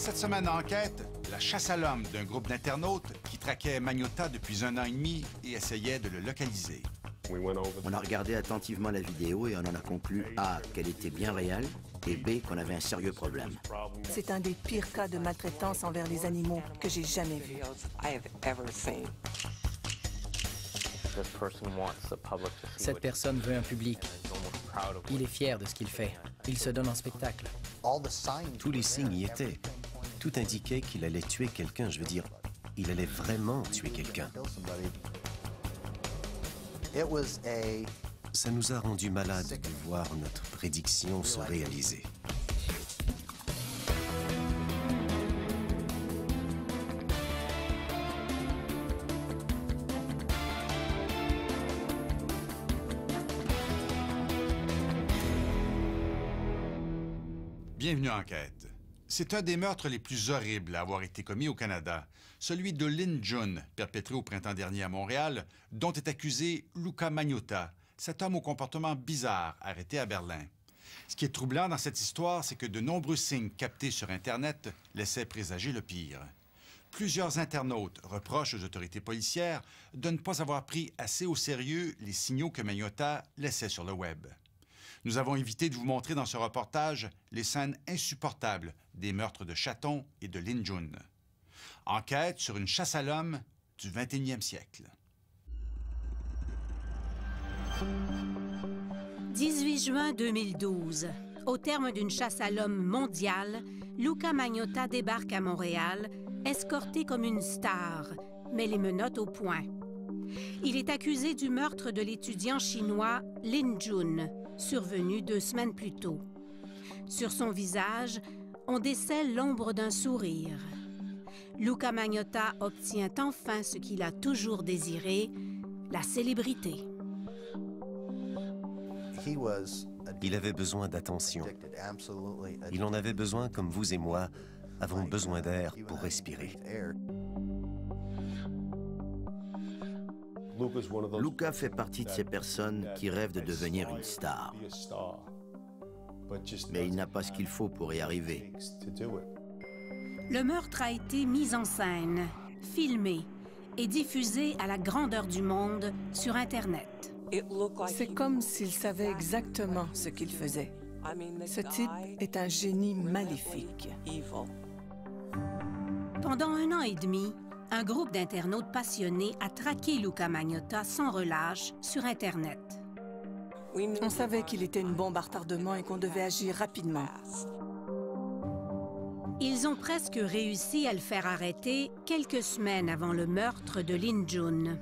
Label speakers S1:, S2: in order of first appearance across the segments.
S1: Cette semaine d'enquête, la chasse à l'homme d'un groupe d'internautes qui traquait Magnotta depuis 1 an et demi et essayait de le localiser.
S2: On a regardé attentivement la vidéo et on en a conclu A, qu'elle était bien réelle, et B, qu'on avait un sérieux problème.
S3: C'est un des pires cas de maltraitance envers les animaux que j'ai jamais vu.
S4: Cette personne veut un public. Il est fier de ce qu'il fait. Il se donne en spectacle.
S5: Tous les signes y étaient. Tout indiquait qu'il allait tuer quelqu'un. Je veux dire, il allait vraiment tuer quelqu'un. Ça nous a rendus malades de voir notre prédiction se réaliser.
S1: Bienvenue à Enquête. C'est un des meurtres les plus horribles à avoir été commis au Canada, celui de Lynn June, perpétré au printemps dernier à Montréal, dont est accusé Luca Magnotta, cet homme au comportement bizarre arrêté à Berlin. Ce qui est troublant dans cette histoire, c'est que de nombreux signes captés sur Internet laissaient présager le pire. Plusieurs internautes reprochent aux autorités policières de ne pas avoir pris assez au sérieux les signaux que Magnotta laissait sur le web. Nous avons évité de vous montrer dans ce reportage les scènes insupportables des meurtres de Chatton et de Lynn June. Enquête sur une chasse à l'homme du 21e siècle.
S6: 18 juin 2012. Au terme d'une chasse à l'homme mondiale, Luca Magnotta débarque à Montréal, escorté comme une star, mais les menottes au poing. Il est accusé du meurtre de l'étudiant chinois Lynn June, survenu 2 semaines plus tôt. Sur son visage, on décèle l'ombre d'un sourire. Luca Magnotta obtient enfin ce qu'il a toujours désiré, la célébrité.
S5: Il avait besoin d'attention. Il en avait besoin comme vous et moi avons besoin d'air pour respirer.
S2: Luca fait partie de ces personnes qui rêvent de devenir une star. Mais il n'a pas ce qu'il faut pour y arriver.
S6: Le meurtre a été mis en scène, filmé et diffusé à la grandeur du monde sur Internet.
S3: C'est comme s'il savait exactement ce qu'il faisait. Ce type est un génie maléfique.
S6: Pendant 1 an et demi, un groupe d'internautes passionnés a traqué Luca Magnotta sans relâche sur Internet.
S3: On savait qu'il était une bombe à retardement et qu'on devait agir rapidement.
S6: Ils ont presque réussi à le faire arrêter quelques semaines avant le meurtre de Lynn June.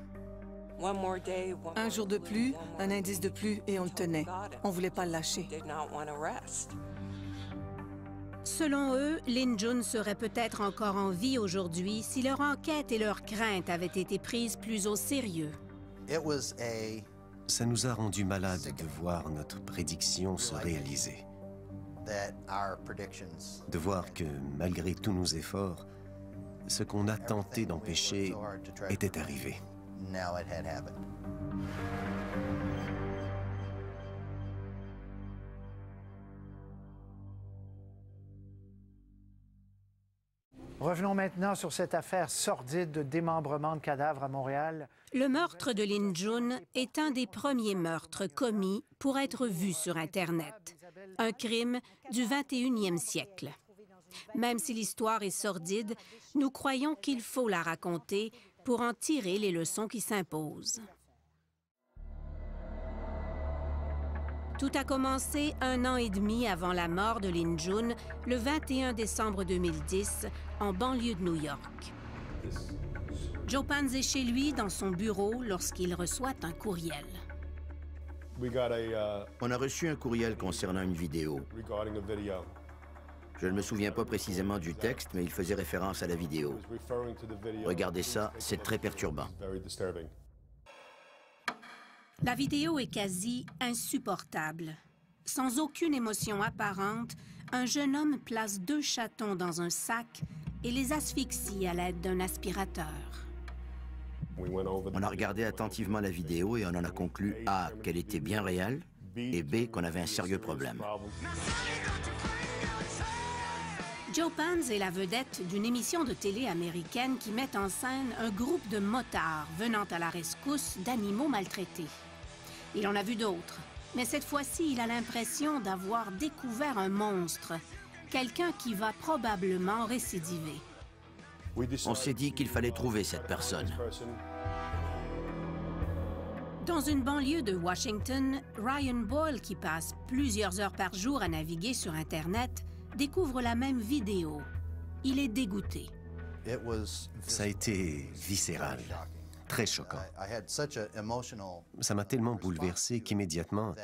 S3: Un jour de plus, un indice de plus et on le tenait. On ne voulait pas le lâcher.
S6: Selon eux, Lynn June serait peut-être encore en vie aujourd'hui si leur enquête et leurs craintes avaient été prises plus au sérieux.
S5: Ça nous a rendus malades de voir notre prédiction se réaliser. De voir que, malgré tous nos efforts, ce qu'on a tenté d'empêcher était arrivé.
S7: Revenons maintenant sur cette affaire sordide de démembrement de cadavres à Montréal.
S6: Le meurtre de Lynn June est un des premiers meurtres commis pour être vu sur Internet. Un crime du 21e siècle. Même si l'histoire est sordide, nous croyons qu'il faut la raconter pour en tirer les leçons qui s'imposent. Tout a commencé 1 an et demi avant la mort de Lynn June, le 21 décembre 2010, en banlieue de New York. Joe Pans est chez lui dans son bureau lorsqu'il reçoit un courriel.
S2: On a reçu un courriel concernant une vidéo. Je ne me souviens pas précisément du texte, mais il faisait référence à la vidéo. Regardez ça, c'est très perturbant.
S6: La vidéo est quasi insupportable. Sans aucune émotion apparente, un jeune homme place 2 chatons dans un sac et les asphyxie à l'aide d'un aspirateur.
S2: On a regardé attentivement la vidéo et on en a conclu A, qu'elle était bien réelle, et B, qu'on avait un sérieux problème.
S6: Joe Pans est la vedette d'une émission de télé américaine qui met en scène un groupe de motards venant à la rescousse d'animaux maltraités. Il en a vu d'autres, mais cette fois-ci, il a l'impression d'avoir découvert un monstre, quelqu'un qui va probablement récidiver.
S2: On s'est dit qu'il fallait trouver cette personne.
S6: Dans une banlieue de Washington, Ryan Boyle, qui passe plusieurs heures par jour à naviguer sur Internet, découvre la même vidéo. Il est dégoûté.
S5: Ça a été viscéral, très choquant. Ça m'a tellement bouleversé qu'immédiatement,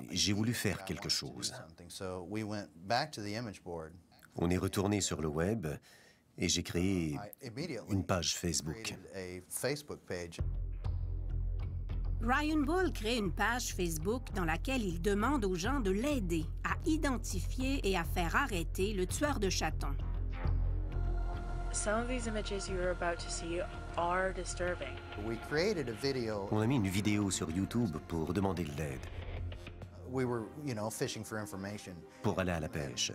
S5: j'ai voulu faire quelque chose. On est retourné sur le web et j'ai créé une page Facebook.
S6: Ryan Boyle crée une page Facebook dans laquelle il demande aux gens de l'aider à identifier et à faire arrêter le tueur de chatons.
S8: Some of these images you're about to see are disturbing.
S5: On a mis une vidéo sur YouTube pour demander de l'aide, pour aller à la pêche.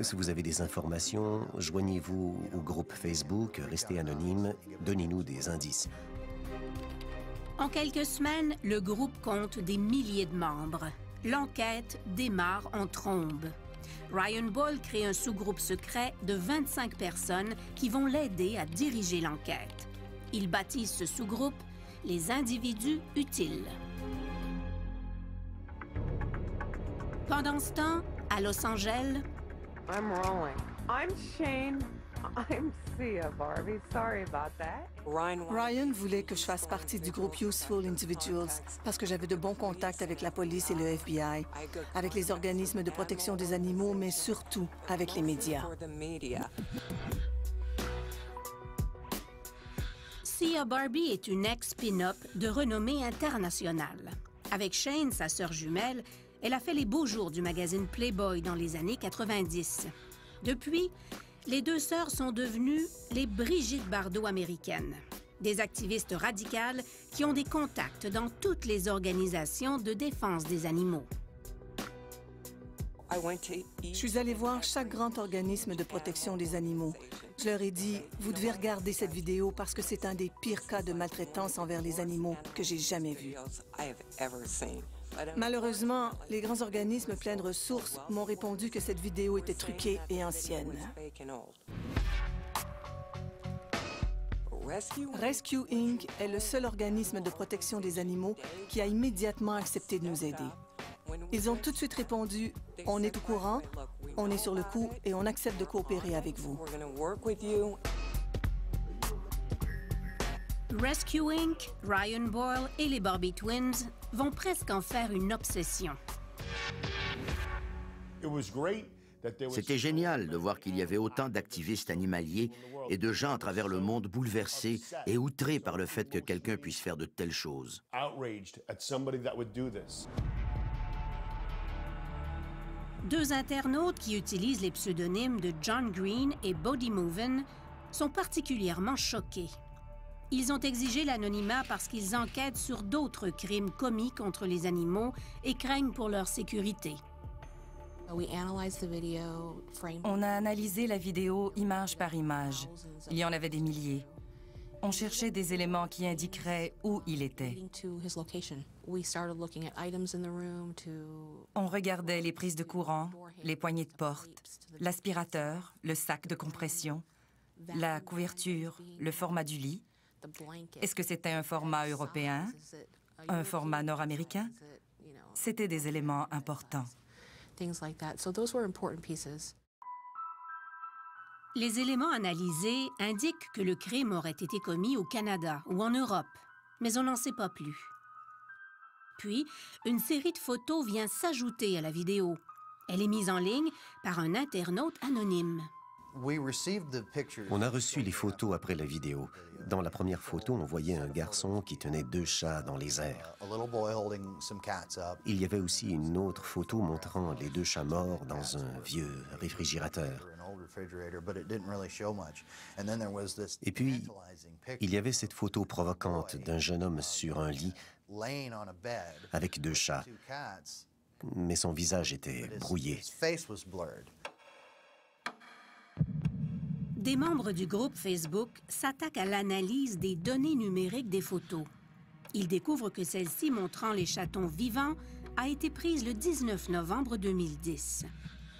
S5: Si vous avez des informations, joignez-vous au groupe Facebook, restez anonyme, donnez-nous des indices.
S6: En quelques semaines, le groupe compte des milliers de membres. L'enquête démarre en trombe. Ryan Boyle crée un sous-groupe secret de 25 personnes qui vont l'aider à diriger l'enquête. Il baptise ce sous-groupe les individus utiles. Pendant ce temps, à Los Angeles...
S9: I'm rolling. I'm Shane. I'm Sia, Barbie. Sorry about that.
S3: Ryan voulait que je fasse partie du groupe Useful Individuals parce que j'avais de bons contacts avec la police et le FBI, avec les organismes de protection des animaux, mais surtout avec les médias.
S6: Sia Barbie est une ex-pin-up de renommée internationale. Avec Shane, sa sœur jumelle, elle a fait les beaux jours du magazine Playboy dans les années 90. Depuis, les deux sœurs sont devenues les Brigitte Bardot américaines, des activistes radicales qui ont des contacts dans toutes les organisations de défense des animaux.
S3: Je suis allée voir chaque grand organisme de protection des animaux. Je leur ai dit, vous devez regarder cette vidéo parce que c'est un des pires cas de maltraitance envers les animaux que j'ai jamais vu. Malheureusement, les grands organismes pleins de ressources m'ont répondu que cette vidéo était truquée et ancienne. Rescue Inc. est le seul organisme de protection des animaux qui a immédiatement accepté de nous aider. Ils ont tout de suite répondu, on est au courant, on est sur le coup et on accepte de coopérer avec vous.
S6: Rescue Inc., Ryan Boyle et les Barbie Twins vont presque en faire une obsession.
S2: C'était génial de voir qu'il y avait autant d'activistes animaliers et de gens à travers le monde bouleversés et outrés par le fait que quelqu'un puisse faire de telles choses.
S6: Deux internautes qui utilisent les pseudonymes de John Green et Bodie Moven sont particulièrement choqués. Ils ont exigé l'anonymat parce qu'ils enquêtent sur d'autres crimes commis contre les animaux et craignent pour leur sécurité.
S10: On a analysé la vidéo image par image. Il y en avait des milliers. On cherchait des éléments qui indiqueraient où il était. On regardait les prises de courant, les poignées de porte, l'aspirateur, le sac de compression, la couverture, le format du lit. Est-ce que c'était un format européen? Un format nord-américain? C'était des éléments importants.
S6: Les éléments analysés indiquent que le crime aurait été commis au Canada ou en Europe, mais on n'en sait pas plus. Puis, une série de photos vient s'ajouter à la vidéo. Elle est mise en ligne par un internaute anonyme.
S5: On a reçu les photos après la vidéo. Dans la première photo, on voyait un garçon qui tenait deux chats dans les airs. Il y avait aussi une autre photo montrant les deux chats morts dans un vieux réfrigérateur. Et puis, il y avait cette photo provocante d'un jeune homme sur un lit avec deux chats, mais son visage était brouillé.
S6: Des membres du groupe Facebook s'attaquent à l'analyse des données numériques des photos. Ils découvrent que celle-ci montrant les chatons vivants a été prise le 19 novembre 2010.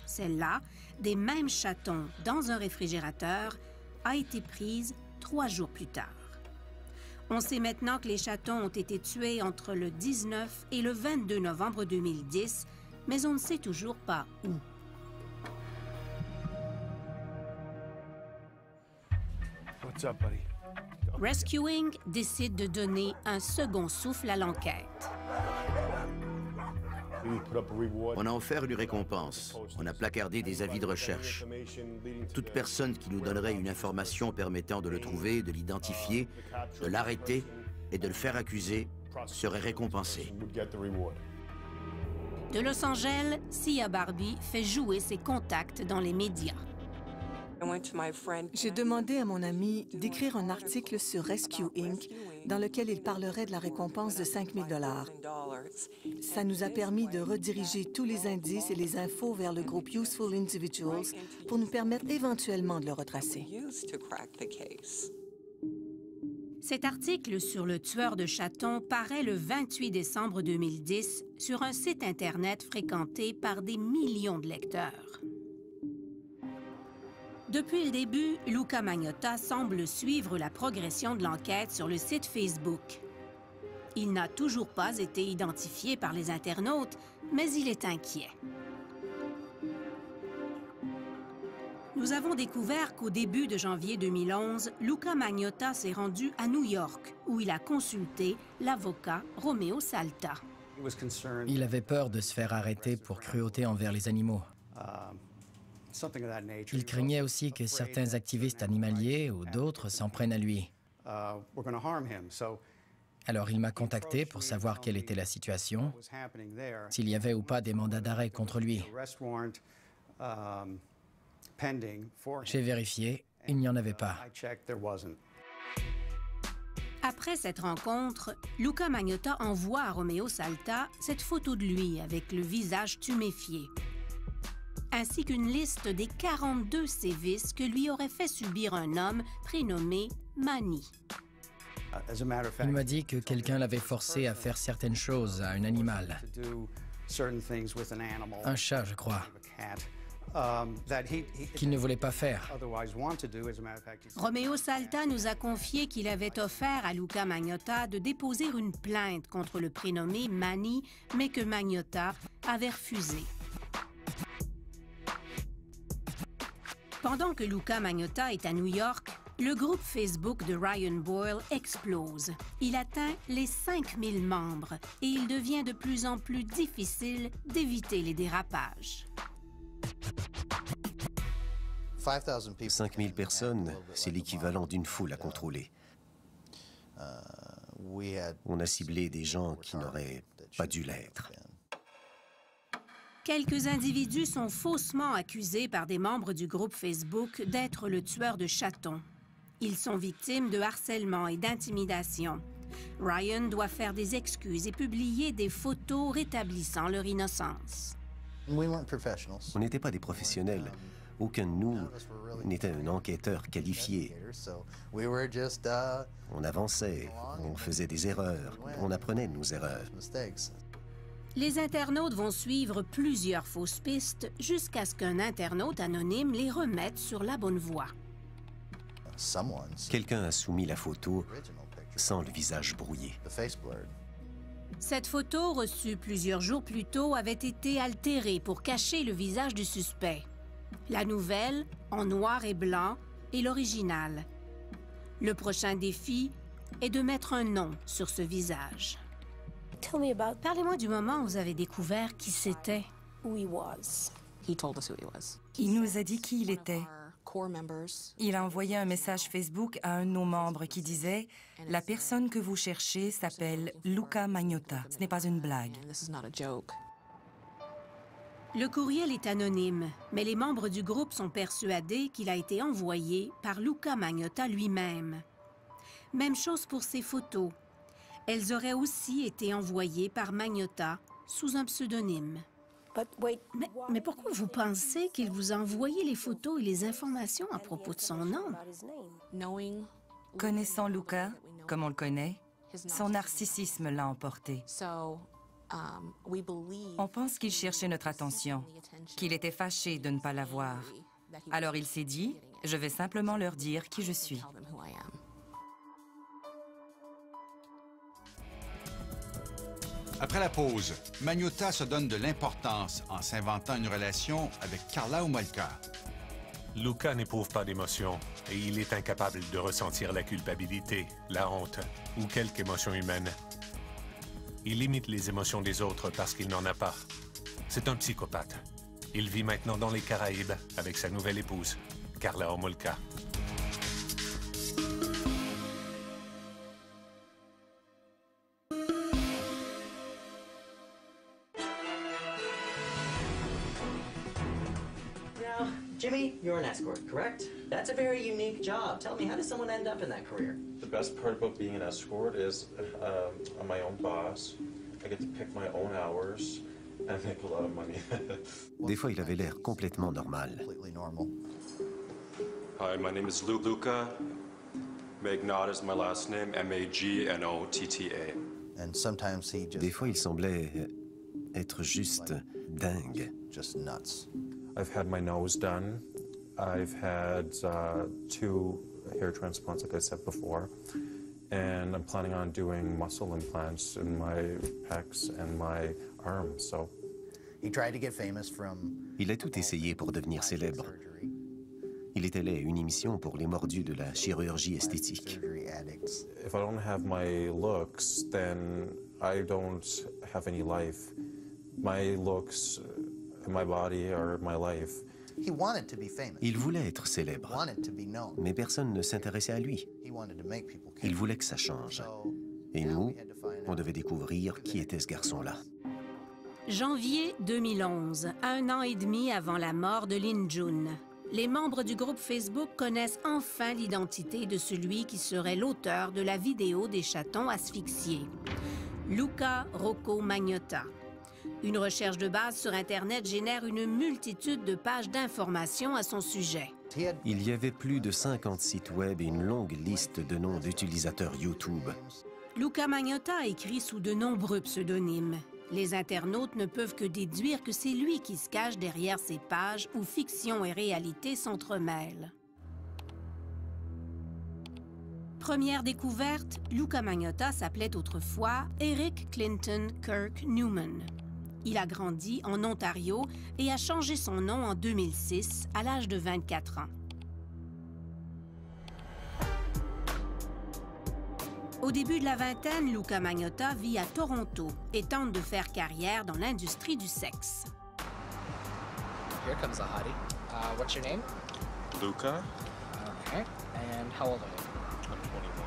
S6: Celle-là, des mêmes chatons dans un réfrigérateur, a été prise 3 jours plus tard. On sait maintenant que les chatons ont été tués entre le 19 et le 22 novembre 2010, mais on ne sait toujours pas où.
S11: What's up, buddy?
S6: Rescuing décide de donner un second souffle à l'enquête.
S2: On a offert une récompense. On a placardé des avis de recherche. Toute personne qui nous donnerait une information permettant de le trouver, de l'identifier, de l'arrêter et de le faire accuser serait récompensée.
S6: De Los Angeles, Sia Barbie fait jouer ses contacts dans les médias.
S3: J'ai demandé à mon ami d'écrire un article sur Rescue Inc. dans lequel il parlerait de la récompense de 5 000 $. Ça nous a permis de rediriger tous les indices et les infos vers le groupe Useful Individuals pour nous permettre éventuellement de le retracer.
S6: Cet article sur le tueur de chatons paraît le 28 décembre 2010 sur un site Internet fréquenté par des millions de lecteurs. Depuis le début, Luca Magnotta semble suivre la progression de l'enquête sur le site Facebook. Il n'a toujours pas été identifié par les internautes, mais il est inquiet. Nous avons découvert qu'au début de janvier 2011, Luca Magnotta s'est rendu à New York, où il a consulté l'avocat Romeo Salta.
S4: Il avait peur de se faire arrêter pour cruauté envers les animaux. Il craignait aussi que certains activistes animaliers ou d'autres s'en prennent à lui. Alors il m'a contacté pour savoir quelle était la situation, s'il y avait ou pas des mandats d'arrêt contre lui. J'ai vérifié, il n'y en avait pas.
S6: Après cette rencontre, Luca Magnotta envoie à Romeo Salta cette photo de lui avec le visage tuméfié, ainsi qu'une liste des 42 sévices que lui aurait fait subir un homme prénommé Manny.
S4: Il m'a dit que quelqu'un l'avait forcé à faire certaines choses à un animal. Un chat, je crois, qu'il ne voulait pas faire.
S6: Romeo Salta nous a confié qu'il avait offert à Luca Magnotta de déposer une plainte contre le prénommé Manny, mais que Magnotta avait refusé. Pendant que Luca Magnotta est à New York, le groupe Facebook de Ryan Boyle explose. Il atteint les 5000 membres et il devient de plus en plus difficile d'éviter les dérapages.
S5: 5000 personnes, c'est l'équivalent d'une foule à contrôler. On a ciblé des gens qui n'auraient pas dû l'être.
S6: Quelques individus sont faussement accusés par des membres du groupe Facebook d'être le tueur de chatons. Ils sont victimes de harcèlement et d'intimidation. Ryan doit faire des excuses et publier des photos rétablissant leur innocence.
S5: On n'était pas des professionnels. Aucun de nous n'était un enquêteur qualifié. On avançait, on faisait des erreurs, on apprenait de nos erreurs.
S6: Les internautes vont suivre plusieurs fausses pistes jusqu'à ce qu'un internaute anonyme les remette sur la bonne voie.
S5: Quelqu'un a soumis la photo sans le visage brouillé.
S6: Cette photo, reçue plusieurs jours plus tôt, avait été altérée pour cacher le visage du suspect. La nouvelle, en noir et blanc, est l'original. Le prochain défi est de mettre un nom sur ce visage. Parlez-moi du moment où vous avez découvert qui c'était.
S10: Il nous a dit qui il était. Il a envoyé un message Facebook à un de nos membres qui disait « La personne que vous cherchez s'appelle Luca Magnotta. Ce n'est pas une blague. »
S6: Le courriel est anonyme, mais les membres du groupe sont persuadés qu'il a été envoyé par Luca Magnotta lui-même. Même chose pour ses photos. Elles auraient aussi été envoyées par Magnotta sous un pseudonyme. Mais pourquoi vous pensez qu'il vous a envoyé les photos et les informations à propos de son nom?
S10: Connaissant Luca, comme on le connaît, son narcissisme l'a emporté. On pense qu'il cherchait notre attention, qu'il était fâché de ne pas l'avoir. Alors il s'est dit, je vais simplement leur dire qui je suis.
S1: Après la pause, Magnotta se donne de l'importance en s'inventant une relation avec Karla Homolka.
S12: Luca n'éprouve pas d'émotion et il est incapable de ressentir la culpabilité, la honte ou quelque émotion humaine. Il imite les émotions des autres parce qu'il n'en a pas. C'est un psychopathe. Il vit maintenant dans les Caraïbes avec sa nouvelle épouse, Karla Homolka.
S13: Jimmy, you're an escort, correct? That's a very unique job. Tell me, how does someone end up in that career?
S14: The best part about being an escort is I'm my own boss. I get to pick my own hours and make a lot of money.
S5: Des fois, il avait l'air complètement normal.
S14: Hi, my name is Luca. Magnotta is my last name, M-A-G-N-O-T-T-A.
S5: And sometimes he just... Des fois, il semblait être juste dingue.
S14: Just nuts. I've had my nose done. I've had 2 hair transplants, like I said before. And I'm planning on doing muscle implants in my pecs and my arms, so...
S2: He tried to get famous from...
S5: Il a tout essayé pour devenir célèbre. Il est allé à une émission pour les mordus de la chirurgie esthétique.
S14: If I don't have my looks, then I don't have any life. My looks and my body are my life.
S5: Il voulait être célèbre, mais personne ne s'intéressait à lui. Il voulait que ça change. Et nous, on devait découvrir qui était ce garçon-là.
S6: Janvier 2011, 1 an et demi avant la mort de Lin Jun. Les membres du groupe Facebook connaissent enfin l'identité de celui qui serait l'auteur de la vidéo des chatons asphyxiés. Luca Rocco Magnotta. Une recherche de base sur Internet génère une multitude de pages d'informations à son sujet.
S5: Il y avait plus de 50 sites web et une longue liste de noms d'utilisateurs YouTube.
S6: Luca Magnotta a écrit sous de nombreux pseudonymes. Les internautes ne peuvent que déduire que c'est lui qui se cache derrière ces pages où fiction et réalité s'entremêlent. Première découverte, Luca Magnotta s'appelait autrefois Eric Clinton Kirk Newman. Il a grandi en Ontario et a changé son nom en 2006, à l'âge de 24 ans. Au début de la vingtaine, Luca Magnotta vit à Toronto et tente de faire carrière dans l'industrie du sexe.
S4: Here comes a hottie. What's your name?
S14: Luca.
S4: Okay. And how old are you?
S14: I'm 21.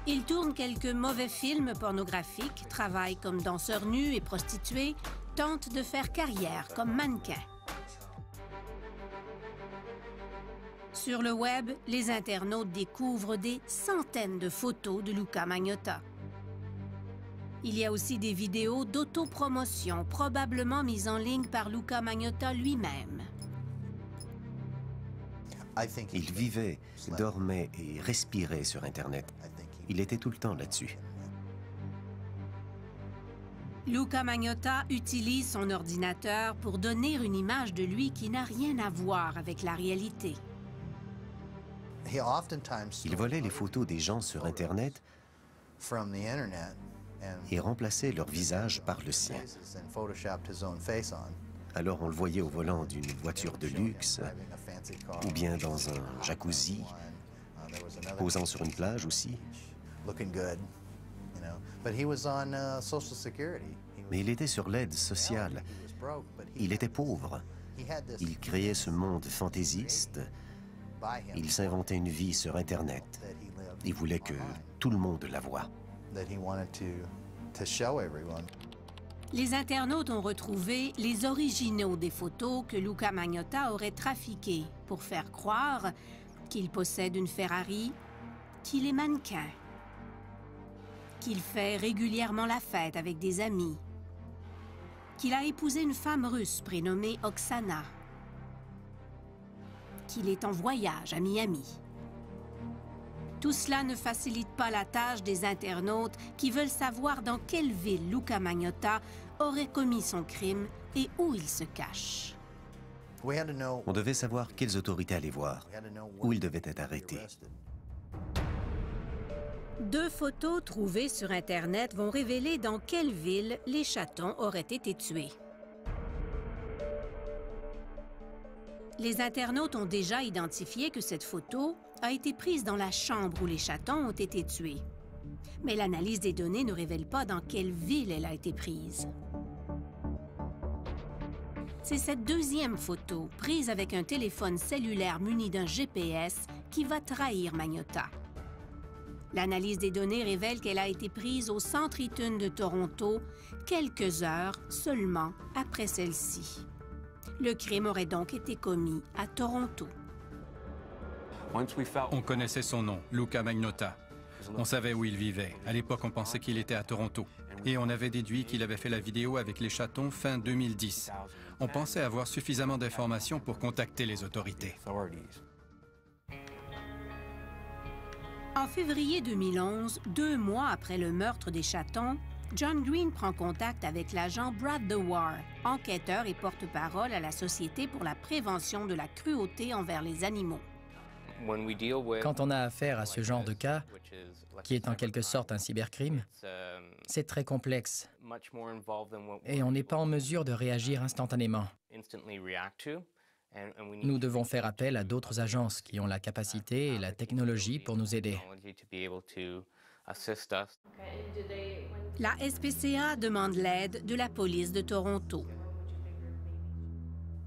S6: Il tourne quelques mauvais films pornographiques, travaille comme danseur nu et prostituée, tente de faire carrière comme mannequin. Sur le web, les internautes découvrent des centaines de photos de Luca Magnotta. Il y a aussi des vidéos d'autopromotion, probablement mises en ligne par Luca Magnotta lui-même.
S5: Il vivait, dormait et respirait sur Internet. Il était tout le temps là-dessus.
S6: Luca Magnotta utilise son ordinateur pour donner une image de lui qui n'a rien à voir avec la réalité.
S5: Il volait les photos des gens sur Internet et remplaçait leur visage par le sien. Alors on le voyait au volant d'une voiture de luxe, ou bien dans un jacuzzi, posant sur une plage aussi. Mais il était sur l'aide sociale. Il était pauvre. Il créait ce monde fantaisiste. Il s'inventait une vie sur Internet. Il voulait que tout le monde la voie.
S6: Les internautes ont retrouvé les originaux des photos que Luca Magnotta aurait trafiquées pour faire croire qu'il possède une Ferrari, qu'il est mannequin, qu'il fait régulièrement la fête avec des amis, qu'il a épousé une femme russe prénommée Oksana, qu'il est en voyage à Miami. Tout cela ne facilite pas la tâche des internautes qui veulent savoir dans quelle ville Luka Magnotta aurait commis son crime et où il se cache.
S5: On devait savoir quelles autorités aller voir, où il devait être arrêté.
S6: 2 photos trouvées sur Internet vont révéler dans quelle ville les chatons auraient été tués. Les internautes ont déjà identifié que cette photo a été prise dans la chambre où les chatons ont été tués. Mais l'analyse des données ne révèle pas dans quelle ville elle a été prise. C'est cette deuxième photo, prise avec un téléphone cellulaire muni d'un GPS, qui va trahir Magnotta. L'analyse des données révèle qu'elle a été prise au Centre Eaton de Toronto, quelques heures seulement après celle-ci. Le crime aurait donc été commis à Toronto.
S15: On connaissait son nom, Luka Magnotta. On savait où il vivait. À l'époque, on pensait qu'il était à Toronto. Et on avait déduit qu'il avait fait la vidéo avec les chatons fin 2010. On pensait avoir suffisamment d'informations pour contacter les autorités.
S6: En février 2011, 2 mois après le meurtre des chatons, John Green prend contact avec l'agent Brad Dewar, enquêteur et porte-parole à la Société pour la prévention de la cruauté envers les animaux.
S4: Quand on a affaire à ce genre de cas, qui est en quelque sorte un cybercrime, c'est très complexe et on n'est pas en mesure de réagir instantanément. Nous devons faire appel à d'autres agences qui ont la capacité et la technologie pour nous aider.
S6: La SPCA demande l'aide de la police de Toronto.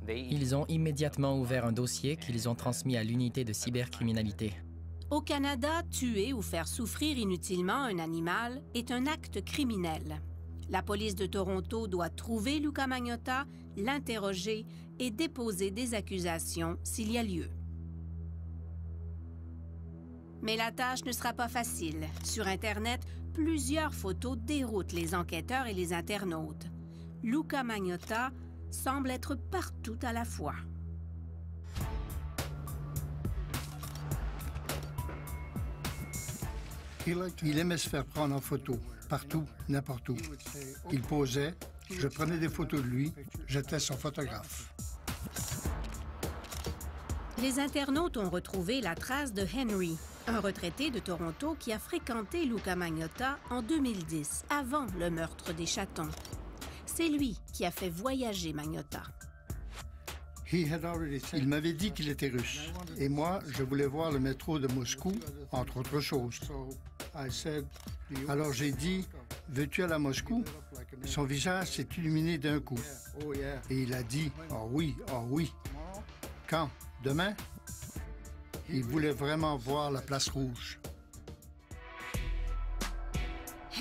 S4: Ils ont immédiatement ouvert un dossier qu'ils ont transmis à l'unité de cybercriminalité.
S6: Au Canada, tuer ou faire souffrir inutilement un animal est un acte criminel. La police de Toronto doit trouver Luka Magnotta, l'interroger et déposer des accusations s'il y a lieu. Mais la tâche ne sera pas facile. Sur Internet, plusieurs photos déroutent les enquêteurs et les internautes. Luka Magnotta semble être partout à la fois.
S16: Il aimait se faire prendre en photo, partout, n'importe où. Il posait, je prenais des photos de lui, j'étais son photographe.
S6: Les internautes ont retrouvé la trace de Henry, un retraité de Toronto qui a fréquenté Luka Magnotta en 2010, avant le meurtre des chatons. C'est lui qui a fait voyager Magnotta.
S16: Il m'avait dit qu'il était russe. Et moi, je voulais voir le métro de Moscou, entre autres choses. Alors j'ai dit, veux-tu aller à Moscou? Son visage s'est illuminé d'un coup. Et il a dit, oh oui, oh oui. Quand? Demain? Il voulait vraiment voir la place rouge.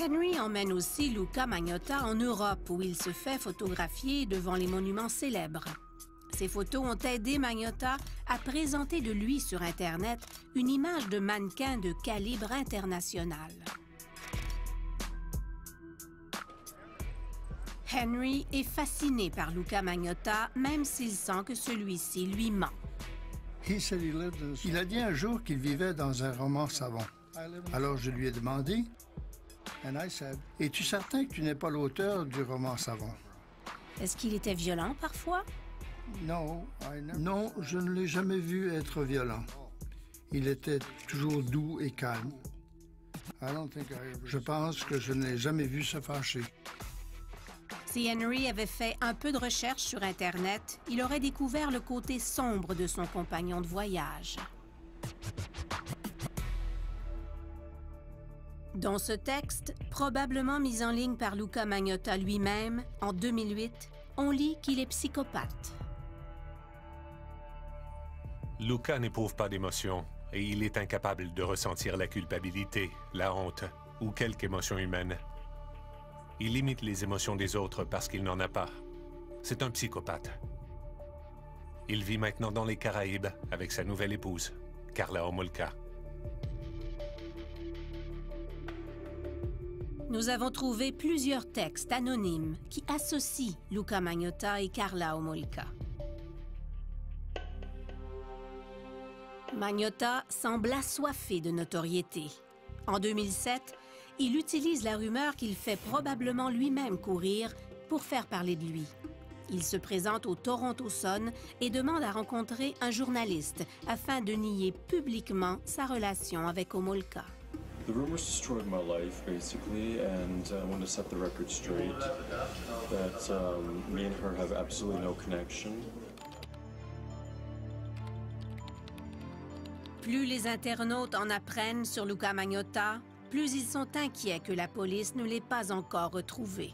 S6: Henry emmène aussi Luka Magnotta en Europe, où il se fait photographier devant les monuments célèbres. Ces photos ont aidé Magnotta à présenter de lui sur Internet une image de mannequin de calibre international. Henry est fasciné par Luka Magnotta, même s'il sent que celui-ci lui ment.
S16: Il a dit un jour qu'il vivait dans un roman savon. Alors je lui ai demandé, « Es-tu certain que tu n'es pas l'auteur du roman savon? »
S6: Est-ce qu'il était violent parfois?
S16: Non, je ne l'ai jamais vu être violent. Il était toujours doux et calme. Je pense que je ne l'ai jamais vu se fâcher.
S6: Si Henry avait fait un peu de recherche sur Internet, il aurait découvert le côté sombre de son compagnon de voyage. Dans ce texte, probablement mis en ligne par Luka Magnotta lui-même, en 2008, on lit qu'il est psychopathe.
S12: Luka n'éprouve pas d'émotion et il est incapable de ressentir la culpabilité, la honte ou quelque émotion humaine. Il imite les émotions des autres parce qu'il n'en a pas. C'est un psychopathe. Il vit maintenant dans les Caraïbes avec sa nouvelle épouse, Karla Homolka.
S6: Nous avons trouvé plusieurs textes anonymes qui associent Luca Magnotta et Karla Homolka. Magnotta semble assoiffé de notoriété. En 2007, il utilise la rumeur qu'il fait probablement lui-même courir pour faire parler de lui. Il se présente au Toronto Sun et demande à rencontrer un journaliste afin de nier publiquement sa relation avec Homolka.
S14: The rumors destroyed my life, basically, and I want to set the record straight that me and her have absolutely no connection.
S6: Plus les internautes en apprennent sur Luca Magnotta, plus ils sont inquiets que la police ne l'ait pas encore retrouvé.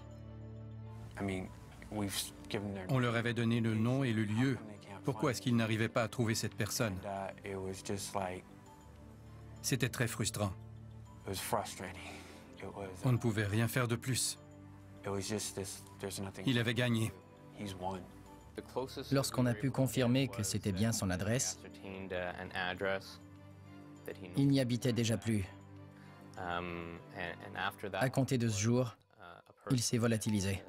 S15: On leur avait donné le nom et le lieu. Pourquoi est-ce qu'ils n'arrivaient pas à trouver cette personne? C'était très frustrant. On ne pouvait rien faire de plus. Il avait gagné.
S4: Lorsqu'on a pu confirmer que c'était bien son adresse, il n'y habitait déjà plus. À compter de ce jour, il s'est volatilisé.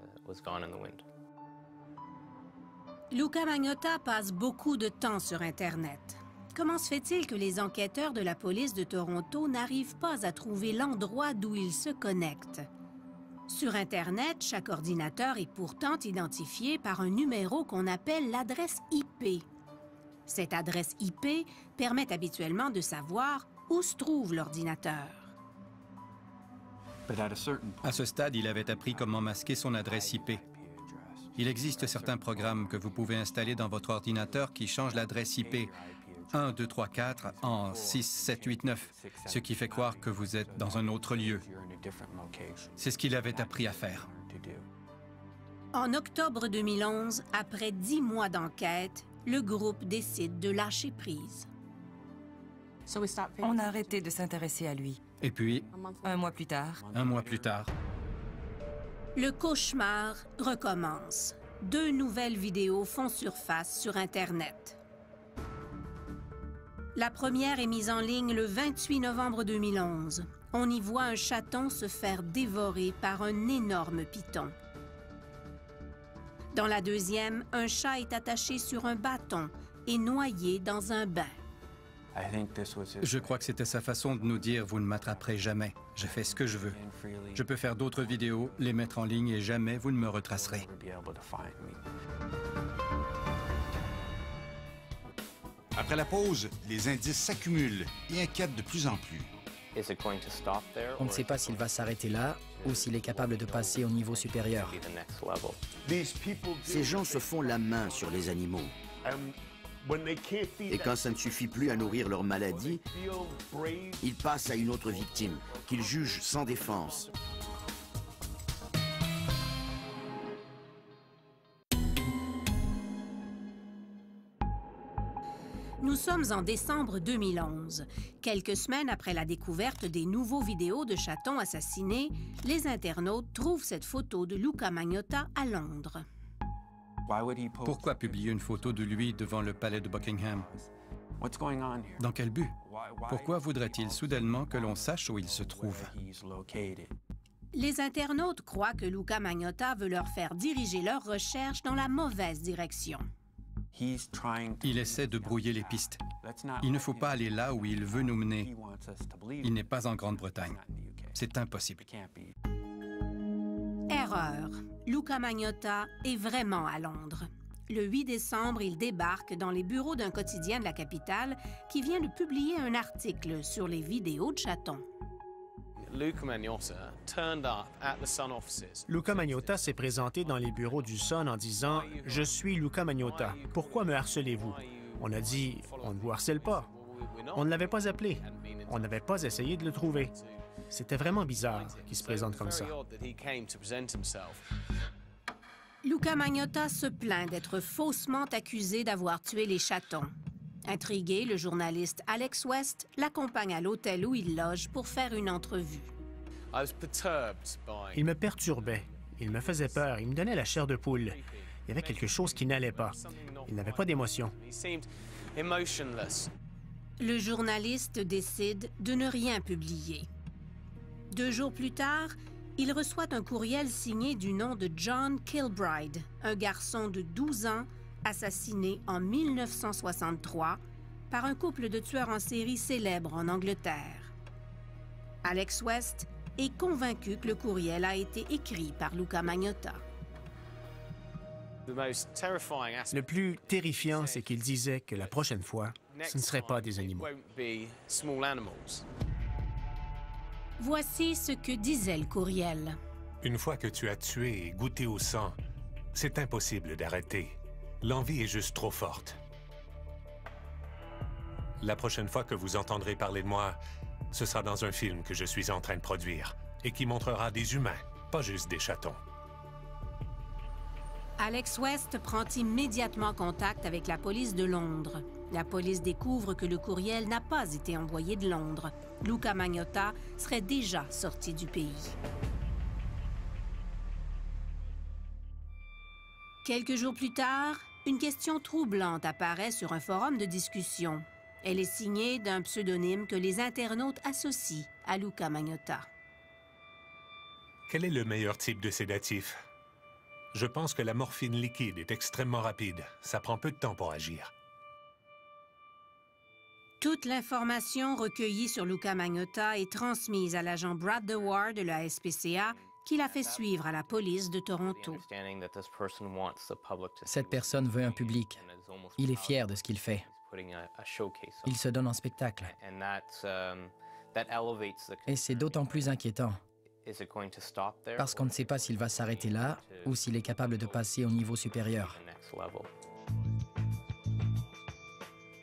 S6: Luca Magnotta passe beaucoup de temps sur Internet. Comment se fait-il que les enquêteurs de la police de Toronto n'arrivent pas à trouver l'endroit d'où il se connecte? Sur Internet, chaque ordinateur est pourtant identifié par un numéro qu'on appelle l'adresse IP. Cette adresse IP permet habituellement de savoir où se trouve l'ordinateur.
S15: À ce stade, il avait appris comment masquer son adresse IP. Il existe certains programmes que vous pouvez installer dans votre ordinateur qui changent l'adresse IP 1, 2, 3, 4 en 6, 7, 8, 9, ce qui fait croire que vous êtes dans un autre lieu. C'est ce qu'il avait appris à faire.
S6: En octobre 2011, après 10 mois d'enquête, le groupe décide de lâcher prise.
S10: On a arrêté de s'intéresser à lui.
S15: Et puis,
S10: un mois plus tard,
S6: le cauchemar recommence. 2 nouvelles vidéos font surface sur Internet. La première est mise en ligne le 28 novembre 2011. On y voit un chaton se faire dévorer par un énorme python. Dans la deuxième, un chat est attaché sur un bâton et noyé dans un bain.
S15: Je crois que c'était sa façon de nous dire « Vous ne m'attraperez jamais. Je fais ce que je veux. Je peux faire d'autres vidéos, les mettre en ligne et jamais vous ne me retracerez. »
S1: Après la pause, les indices s'accumulent et inquiètent de plus en plus.
S4: On ne sait pas s'il va s'arrêter là ou s'il est capable de passer au niveau supérieur.
S2: Ces gens se font la main sur les animaux. Et quand ça ne suffit plus à nourrir leur maladie, ils passent à une autre victime, qu'ils jugent sans défense.
S6: Nous sommes en décembre 2011. Quelques semaines après la découverte des nouveaux vidéos de chatons assassinés, les internautes trouvent cette photo de Luca Magnotta à Londres.
S15: Pourquoi publier une photo de lui devant le palais de Buckingham? Dans quel but? Pourquoi voudrait-il soudainement que l'on sache où il se trouve?
S6: Les internautes croient que Luca Magnotta veut leur faire diriger leurs recherches dans la mauvaise direction.
S15: Il essaie de brouiller les pistes. Il ne faut pas aller là où il veut nous mener. Il n'est pas en Grande-Bretagne. C'est impossible.
S6: Erreur. Luca Magnotta est vraiment à Londres. Le 8 décembre, il débarque dans les bureaux d'un quotidien de la capitale qui vient de publier un article sur les vidéos de chatons.
S17: Luca Magnotta s'est présenté dans les bureaux du Sun en disant « Je suis Luca Magnotta. Pourquoi me harcelez-vous? » On a dit « On ne vous harcèle pas. » On ne l'avait pas appelé. On n'avait pas essayé de le trouver. C'était vraiment bizarre qu'il se présente comme ça.
S6: Luca Magnotta se plaint d'être faussement accusé d'avoir tué les chatons. Intrigué, le journaliste Alex West l'accompagne à l'hôtel où il loge pour faire une entrevue.
S17: Il me perturbait. Il me faisait peur. Il me donnait la chair de poule. Il y avait quelque chose qui n'allait pas. Il n'avait pas d'émotion.
S6: Le journaliste décide de ne rien publier. 2 jours plus tard, il reçoit un courriel signé du nom de John Kilbride, un garçon de 12 ans assassiné en 1963 par un couple de tueurs en série célèbres en Angleterre. Alex West est convaincu que le courriel a été écrit par Luca Magnotta.
S17: Le plus terrifiant, c'est qu'il disait que la prochaine fois, ce ne serait pas des animaux.
S6: Voici ce que disait le courriel.
S12: Une fois que tu as tué et goûté au sang, c'est impossible d'arrêter. L'envie est juste trop forte. La prochaine fois que vous entendrez parler de moi, ce sera dans un film que je suis en train de produire et qui montrera des humains, pas juste des chatons.
S6: Alex West prend immédiatement contact avec la police de Londres. La police découvre que le courriel n'a pas été envoyé de Londres. Luca Magnotta serait déjà sorti du pays. Quelques jours plus tard, une question troublante apparaît sur un forum de discussion. Elle est signée d'un pseudonyme que les internautes associent à Luca Magnotta.
S12: Quel est le meilleur type de sédatif? Je pense que la morphine liquide est extrêmement rapide. Ça prend peu de temps pour agir.
S6: Toute l'information recueillie sur Luca Magnotta est transmise à l'agent Brad Dewar de la SPCA, qui l'a fait suivre à la police de Toronto.
S4: Cette personne veut un public. Il est fier de ce qu'il fait. Il se donne en spectacle. Et c'est d'autant plus inquiétant parce qu'on ne sait pas s'il va s'arrêter là ou s'il est capable de passer au niveau supérieur.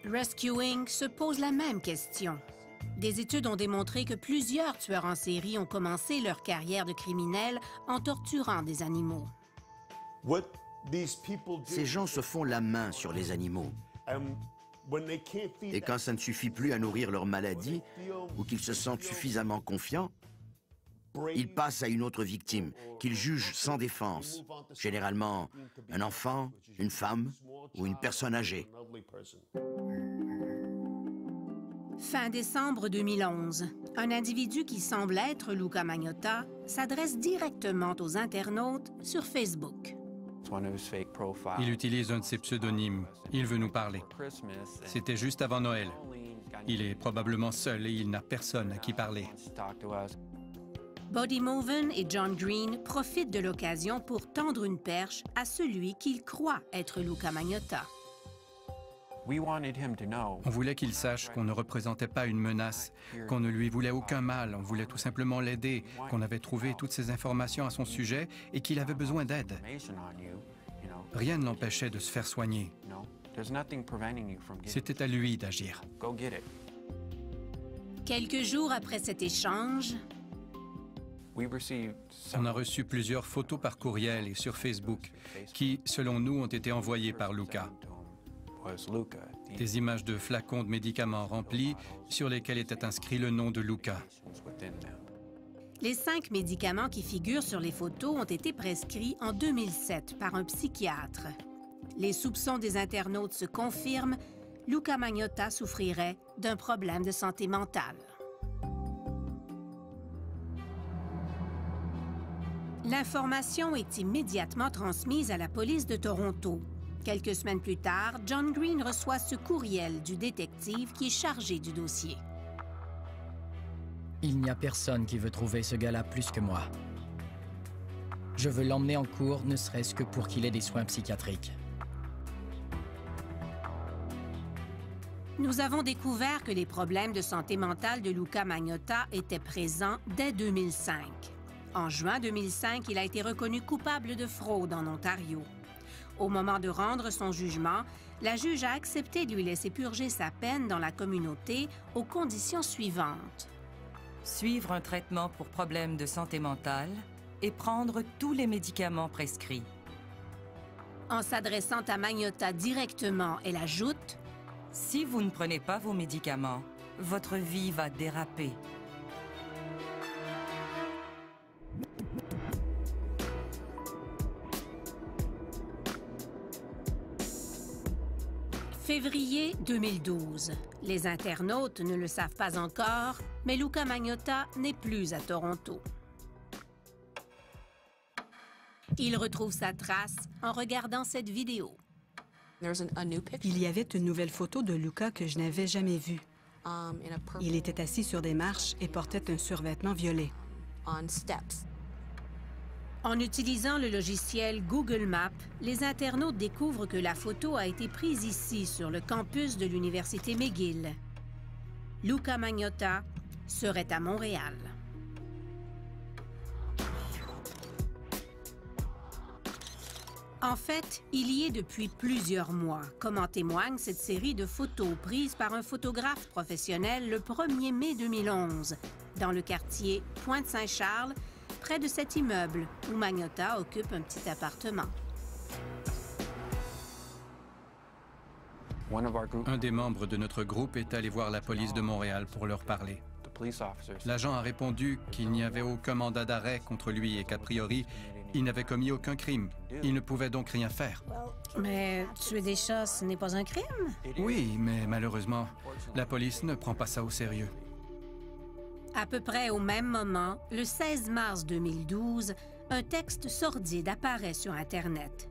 S6: Rescue Inc. se pose la même question. Des études ont démontré que plusieurs tueurs en série ont commencé leur carrière de criminels en torturant des animaux.
S2: Ces gens se font la main sur les animaux. Et quand ça ne suffit plus à nourrir leur maladie ou qu'ils se sentent suffisamment confiants, ils passent à une autre victime, qu'ils jugent sans défense, généralement un enfant, une femme ou une personne âgée.
S6: Fin décembre 2011, un individu qui semble être Luca Magnotta s'adresse directement aux internautes sur Facebook.
S15: Il utilise un de ses pseudonymes. Il veut nous parler. C'était juste avant Noël. Il est probablement seul et il n'a personne à qui parler.
S6: Buddy Moven et John Green profitent de l'occasion pour tendre une perche à celui qu'ils croient être Luca Magnotta.
S15: On voulait qu'il sache qu'on ne représentait pas une menace, qu'on ne lui voulait aucun mal, on voulait tout simplement l'aider, qu'on avait trouvé toutes ces informations à son sujet et qu'il avait besoin d'aide. Rien ne l'empêchait de se faire soigner. C'était à lui d'agir.
S6: Quelques jours après cet échange,
S15: on a reçu plusieurs photos par courriel et sur Facebook qui, selon nous, ont été envoyées par Luca. Des images de flacons de médicaments remplis sur lesquels était inscrit le nom de Luca.
S6: Les 5 médicaments qui figurent sur les photos ont été prescrits en 2007 par un psychiatre. Les soupçons des internautes se confirment, Luca Magnotta souffrirait d'un problème de santé mentale. L'information est immédiatement transmise à la police de Toronto. Quelques semaines plus tard, John Green reçoit ce courriel du détective qui est chargé du dossier.
S4: Il n'y a personne qui veut trouver ce gars-là plus que moi. Je veux l'emmener en cours, ne serait-ce que pour qu'il ait des soins psychiatriques.
S6: Nous avons découvert que les problèmes de santé mentale de Luca Magnotta étaient présents dès 2005. En juin 2005, il a été reconnu coupable de fraude en Ontario. Au moment de rendre son jugement, la juge a accepté de lui laisser purger sa peine dans la communauté aux conditions suivantes.
S10: Suivre un traitement pour problèmes de santé mentale et prendre tous les médicaments prescrits.
S6: En s'adressant à Magnotta directement, elle ajoute «
S10: Si vous ne prenez pas vos médicaments, votre vie va déraper. »
S6: Février 2012. Les internautes ne le savent pas encore, mais Luca Magnotta n'est plus à Toronto. Il retrouve sa trace en regardant cette vidéo.
S18: Il y avait une nouvelle photo de Luca que je n'avais jamais vue. Il était assis sur des marches et portait un survêtement violet.
S6: En utilisant le logiciel Google Maps, les internautes découvrent que la photo a été prise ici, sur le campus de l'Université McGill. Luca Magnotta serait à Montréal. En fait, il y est depuis plusieurs mois, comme en témoigne cette série de photos prises par un photographe professionnel le 1er mai 2011, dans le quartier Pointe-Saint-Charles, près de cet immeuble où Magnotta occupe un petit appartement.
S15: Un des membres de notre groupe est allé voir la police de Montréal pour leur parler. L'agent a répondu qu'il n'y avait aucun mandat d'arrêt contre lui et qu'a priori, il n'avait commis aucun crime. Il ne pouvait donc rien faire.
S6: Mais tuer des chats, ce n'est pas un crime?
S15: Oui, mais malheureusement, la police ne prend pas ça au sérieux.
S6: À peu près au même moment, le 16 mars 2012, un texte sordide apparaît sur Internet.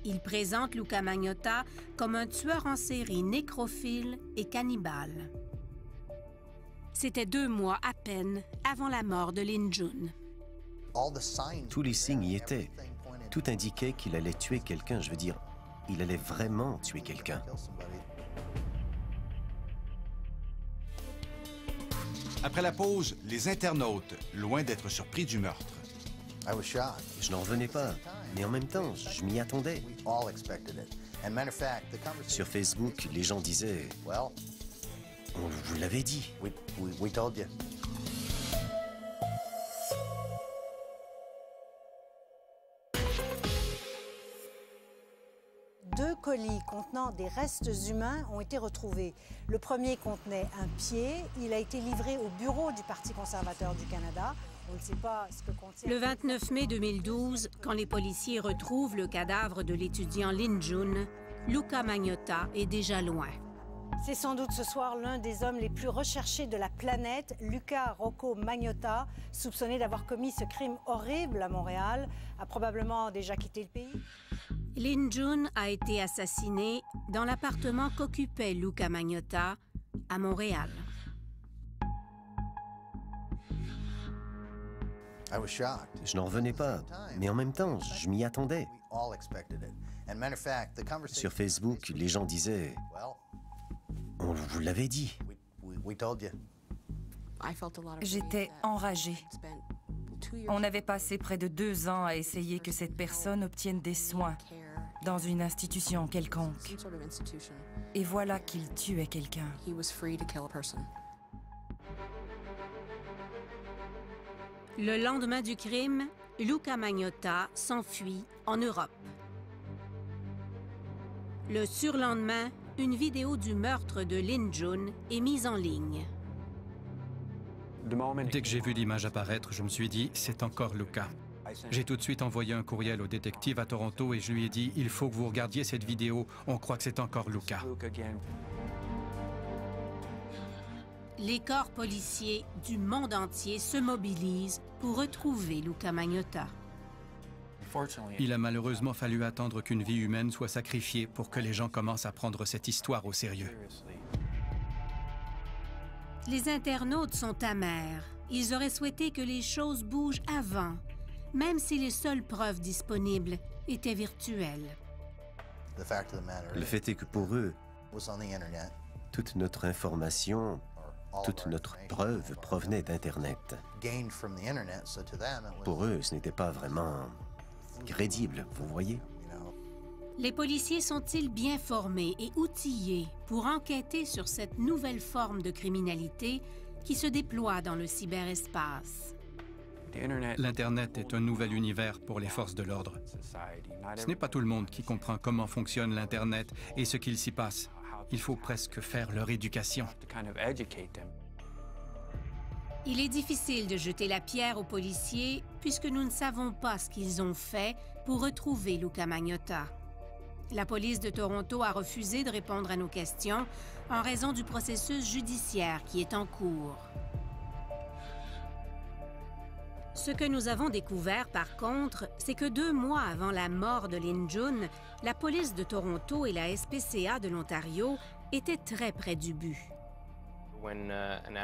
S6: Il présente Luca Magnotta comme un tueur en série nécrophile et cannibale. C'était 2 mois à peine avant la mort de Lin Jun.
S5: Tous les signes y étaient. Tout indiquait qu'il allait tuer quelqu'un. Je veux dire, il allait vraiment tuer quelqu'un.
S1: Après la pause, les internautes, loin d'être surpris du meurtre.
S5: Je n'en revenais pas, mais en même temps, je m'y attendais. Sur Facebook, les gens disaient « On vous l'avait dit ».
S19: Deux colis contenant des restes humains ont été retrouvés. Le premier contenait un pied. Il a été livré au bureau du Parti conservateur du Canada. On ne sait pas ce que contient...
S6: Le 29 mai 2012, quand les policiers retrouvent le cadavre de l'étudiant Lin Jun, Luca Magnotta est déjà loin.
S19: C'est sans doute ce soir l'un des hommes les plus recherchés de la planète, Luca Rocco Magnotta, soupçonné d'avoir commis ce crime horrible à Montréal, a probablement déjà quitté le pays.
S6: Lin Jun a été assassiné dans l'appartement qu'occupait Luca Magnotta à Montréal.
S5: Je n'en revenais pas, mais en même temps, je m'y attendais. Sur Facebook, les gens disaient « On vous l'avait dit ».
S10: J'étais enragée. On avait passé près de 2 ans à essayer que cette personne obtienne des soins dans une institution quelconque. Et voilà qu'il tuait quelqu'un.
S6: Le lendemain du crime, Luca Magnotta s'enfuit en Europe. Le surlendemain, une vidéo du meurtre de Lin Jun est mise en ligne.
S15: Dès que j'ai vu l'image apparaître, je me suis dit, c'est encore Luca. J'ai tout de suite envoyé un courriel au détective à Toronto et je lui ai dit, il faut que vous regardiez cette vidéo, on croit que c'est encore Luca.
S6: Les corps policiers du monde entier se mobilisent pour retrouver Luca Magnotta.
S15: Il a malheureusement fallu attendre qu'une vie humaine soit sacrifiée pour que les gens commencent à prendre cette histoire au sérieux.
S6: Les internautes sont amers. Ils auraient souhaité que les choses bougent avant, même si les seules preuves disponibles étaient virtuelles.
S5: Le fait est que pour eux, toute notre information, toute notre preuve provenait d'Internet. Pour eux, ce n'était pas vraiment crédible, vous voyez?
S6: Les policiers sont-ils bien formés et outillés pour enquêter sur cette nouvelle forme de criminalité qui se déploie dans le cyberespace?
S15: L'Internet est un nouvel univers pour les forces de l'ordre. Ce n'est pas tout le monde qui comprend comment fonctionne l'Internet et ce qu'il s'y passe. Il faut presque faire leur éducation.
S6: Il est difficile de jeter la pierre aux policiers puisque nous ne savons pas ce qu'ils ont fait pour retrouver Luca Magnotta. La police de Toronto a refusé de répondre à nos questions en raison du processus judiciaire qui est en cours. Ce que nous avons découvert, par contre, c'est que 2 mois avant la mort de Lin Jun, la police de Toronto et la SPCA de l'Ontario étaient très près du but.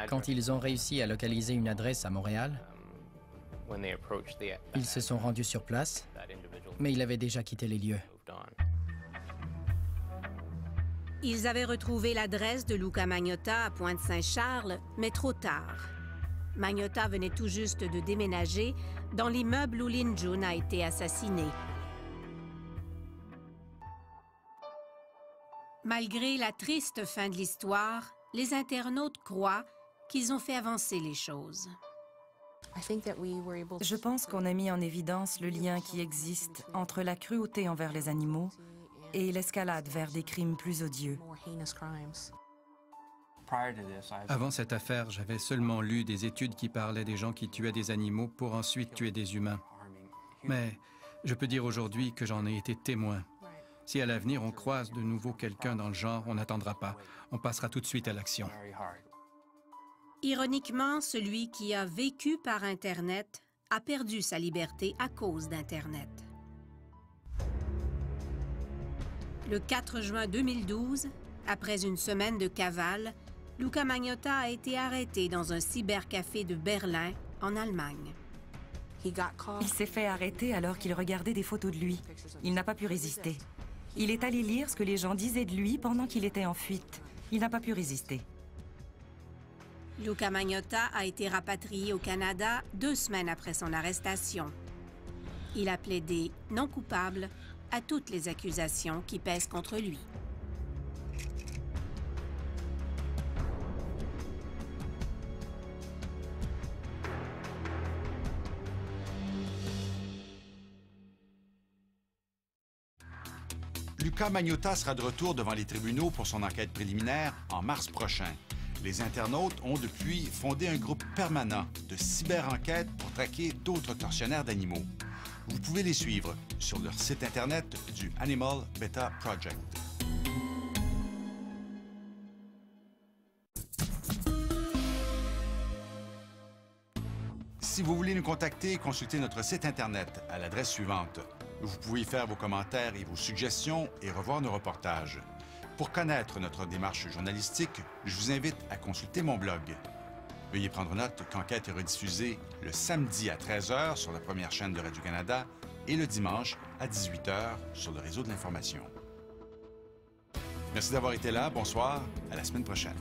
S4: Quand ils ont réussi à localiser une adresse à Montréal, ils se sont rendus sur place, mais il avait déjà quitté les lieux.
S6: Ils avaient retrouvé l'adresse de Luca Magnotta à Pointe-Saint-Charles, mais trop tard. Magnotta venait tout juste de déménager dans l'immeuble où Lin Jun a été assassinée. Malgré la triste fin de l'histoire, les internautes croient qu'ils ont fait avancer les choses.
S10: Je pense qu'on a mis en évidence le lien qui existe entre la cruauté envers les animaux et l'escalade vers des crimes plus odieux.
S15: Avant cette affaire, j'avais seulement lu des études qui parlaient des gens qui tuaient des animaux pour ensuite tuer des humains. Mais je peux dire aujourd'hui que j'en ai été témoin. Si à l'avenir on croise de nouveau quelqu'un dans le genre, on n'attendra pas. On passera tout de suite à l'action.
S6: Ironiquement, celui qui a vécu par Internet a perdu sa liberté à cause d'Internet. Le 4 juin 2012, après une semaine de cavale, Luca Magnotta a été arrêté dans un cybercafé de Berlin, en Allemagne.
S10: Il s'est fait arrêter alors qu'il regardait des photos de lui. Il n'a pas pu résister. Il est allé lire ce que les gens disaient de lui pendant qu'il était en fuite. Il n'a pas pu résister.
S6: Luca Magnotta a été rapatrié au Canada 2 semaines après son arrestation. Il a plaidé non coupable à toutes les accusations qui pèsent contre lui.
S1: Luca Magnotta sera de retour devant les tribunaux pour son enquête préliminaire en mars prochain. Les internautes ont depuis fondé un groupe permanent de cyber-enquête pour traquer d'autres tortionnaires d'animaux. Vous pouvez les suivre sur leur site Internet du Animal Beta Project. Si vous voulez nous contacter, consultez notre site Internet à l'adresse suivante. Vous pouvez y faire vos commentaires et vos suggestions et revoir nos reportages. Pour connaître notre démarche journalistique, je vous invite à consulter mon blog. Veuillez prendre note qu'Enquête est rediffusée le samedi à 13h sur la première chaîne de Radio-Canada et le dimanche à 18h sur le réseau de l'information. Merci d'avoir été là. Bonsoir. À la semaine prochaine.